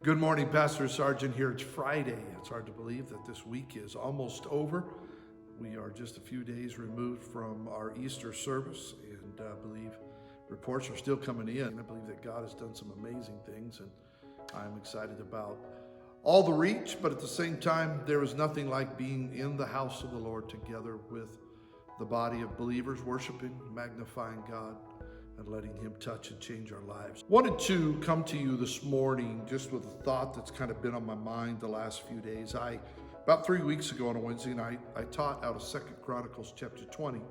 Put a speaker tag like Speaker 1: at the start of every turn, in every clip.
Speaker 1: Good morning, Pastor Sargent here. It's Friday. It's hard to believe that this week is almost over. We are just a few days removed from our Easter service, and I believe reports are still coming in. I believe that God has done some amazing things, and I'm excited about all the reach, but at the same time, there is nothing like being in the house of the Lord together with the body of believers, worshiping, magnifying God, and letting Him touch and change our lives. Wanted to come to you this morning just with a thought that's kind of been on my mind the last few days. About 3 weeks ago on a Wednesday night, I taught out of 2 Chronicles chapter 20,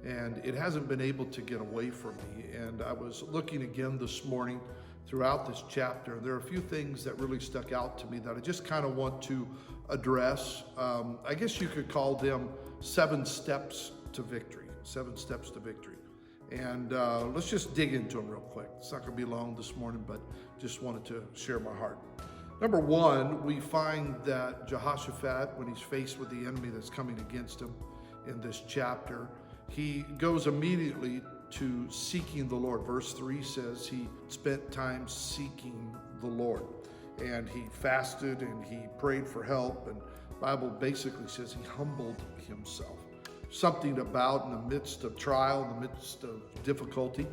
Speaker 1: and it hasn't been able to get away from me. And I was looking again this morning throughout this chapter, and there are a few things that really stuck out to me that I just kind of want to address. I guess you could call them 7 steps to victory. 7 steps to victory. And let's just dig into them real quick. It's not going to be long this morning, but just wanted to share my heart. Number 1, we find that Jehoshaphat, when he's faced with the enemy that's coming against him in this chapter, he goes immediately to seeking the Lord. Verse 3 says he spent time seeking the Lord. And he fasted and he prayed for help. And the Bible basically says he humbled himself. Something about in the midst of trial, in the midst of difficulty,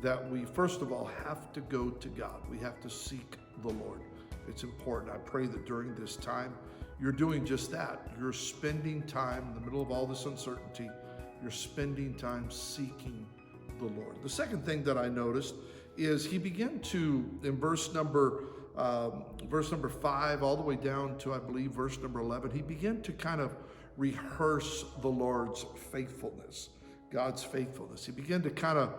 Speaker 1: that we first of all have to go to God. We have to seek the Lord. It's important. I pray that during this time, you're doing just that. You're spending time in the middle of all this uncertainty. You're spending time seeking the Lord. The second thing that I noticed is he began to, in verse number 5, all the way down to, I believe, verse number 11, he began to kind of rehearse the Lord's faithfulness, God's faithfulness. He began to kind of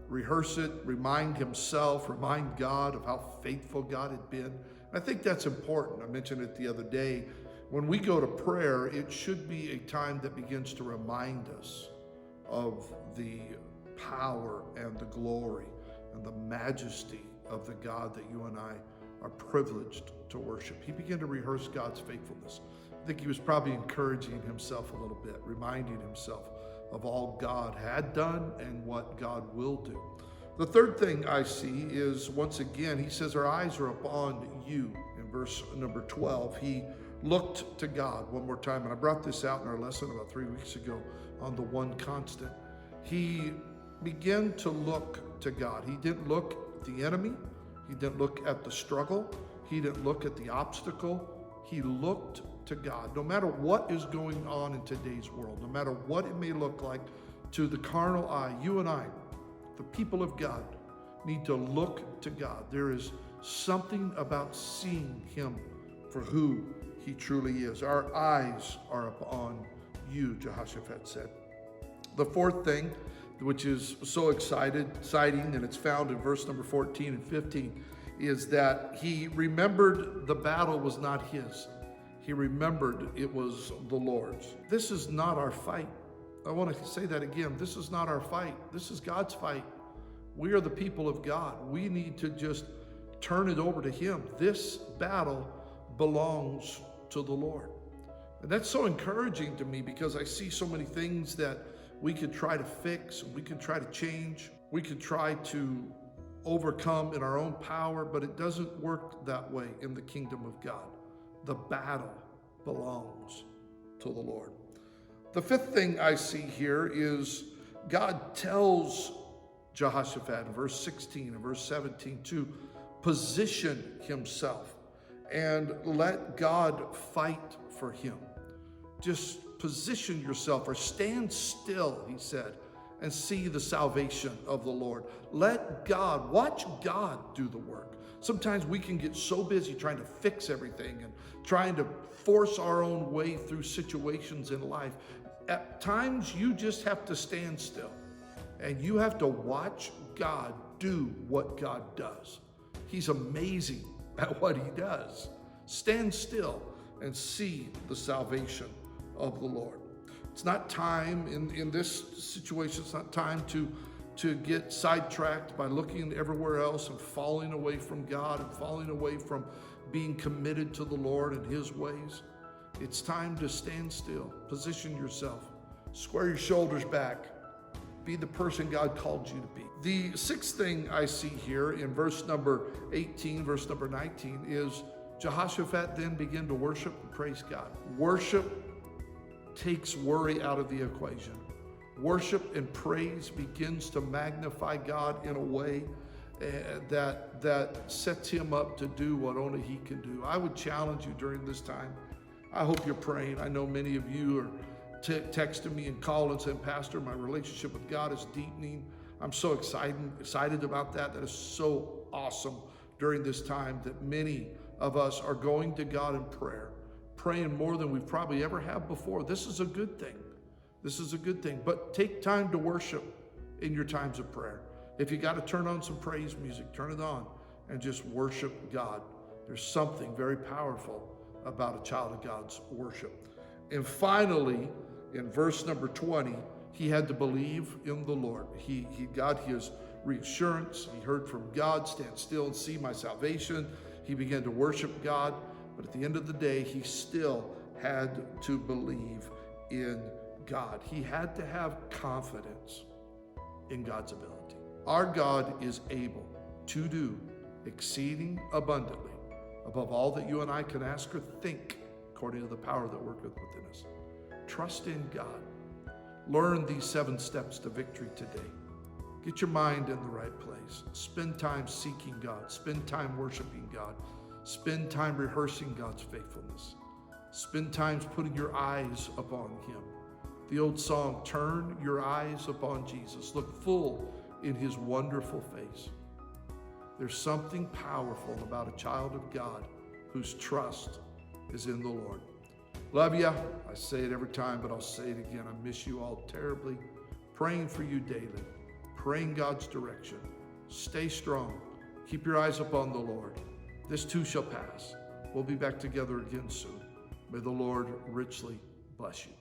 Speaker 1: rehearse it, remind himself, remind God of how faithful God had been. And I think that's important. I mentioned it the other day. When we go to prayer, it should be a time that begins to remind us of the power and the glory and the majesty of the God that you and I are privileged to worship. He began to rehearse God's faithfulness. I think he was probably encouraging himself a little bit, reminding himself of all God had done and what God will do. The third thing I see is, once again, he says, our eyes are upon you. In verse number 12, he looked to God one more time. And I brought this out in our lesson about 3 weeks ago on the one constant. He began to look to God. He didn't look at the enemy. He didn't look at the struggle. He didn't look at the obstacle. He looked to God. No matter what is going on in today's world, no matter what it may look like to the carnal eye, you and I, the people of God, need to look to God. There is something about seeing Him for who He truly is. Our eyes are upon you, Jehoshaphat said. The fourth thing, which is so exciting, and it's found in verse number 14 and 15, is that he remembered the battle was not his. He remembered it was the Lord's. This is not our fight. I want to say that again. This is not our fight. This is God's fight. We are the people of God. We need to just turn it over to Him. This battle belongs to the Lord. And that's so encouraging to me, because I see so many things that we could try to fix, we could try to change, we could try to overcome in our own power, but it doesn't work that way in the kingdom of God. The battle belongs to the Lord. The fifth thing I see here is God tells Jehoshaphat in verse 16 and verse 17 to position himself and let God fight for him. Just position yourself, or stand still, he said, and see the salvation of the Lord. Watch God do the work. Sometimes we can get so busy trying to fix everything and trying to force our own way through situations in life. At times, you just have to stand still, and you have to watch God do what God does. He's amazing at what He does. Stand still and see the salvation of the Lord. It's not time in this situation. It's not time to get sidetracked by looking everywhere else and falling away from God and falling away from being committed to the Lord and His ways. It's time to stand still, position yourself, square your shoulders back, Be the person God called you to be. The sixth thing I see here in verse number 18, verse number 19 is Jehoshaphat then began to worship and praise God. Worship takes worry out of the equation. Worship and praise begins to magnify God in a way that sets him up to do what only he can do. I would challenge you during this time. I hope you're praying. I know many of you are texting me and calling and saying, Pastor, my relationship with God is deepening. I'm so excited about that. That is so awesome during this time that many of us are going to God in prayer, praying more than we've probably ever have before. This is a good thing. This is a good thing. But take time to worship in your times of prayer. If you got to turn on some praise music, turn it on and just worship God. There's something very powerful about a child of God's worship. And finally, in verse number 20, he had to believe in the Lord. He got his reassurance. He heard from God, stand still and see my salvation. He began to worship God. But at the end of the day, he still had to believe in God. He had to have confidence in God's ability. Our God is able to do exceeding abundantly above all that you and I can ask or think, according to the power that worketh within us. Trust in God. Learn these 7 steps to victory today. Get your mind in the right place. Spend time seeking God. Spend time worshiping God. Spend time rehearsing God's faithfulness. Spend time putting your eyes upon him. The old song, turn your eyes upon Jesus. Look full in his wonderful face. There's something powerful about a child of God whose trust is in the Lord. Love you. I say it every time, but I'll say it again. I miss you all terribly. Praying for you daily. Praying God's direction. Stay strong. Keep your eyes upon the Lord. This too shall pass. We'll be back together again soon. May the Lord richly bless you.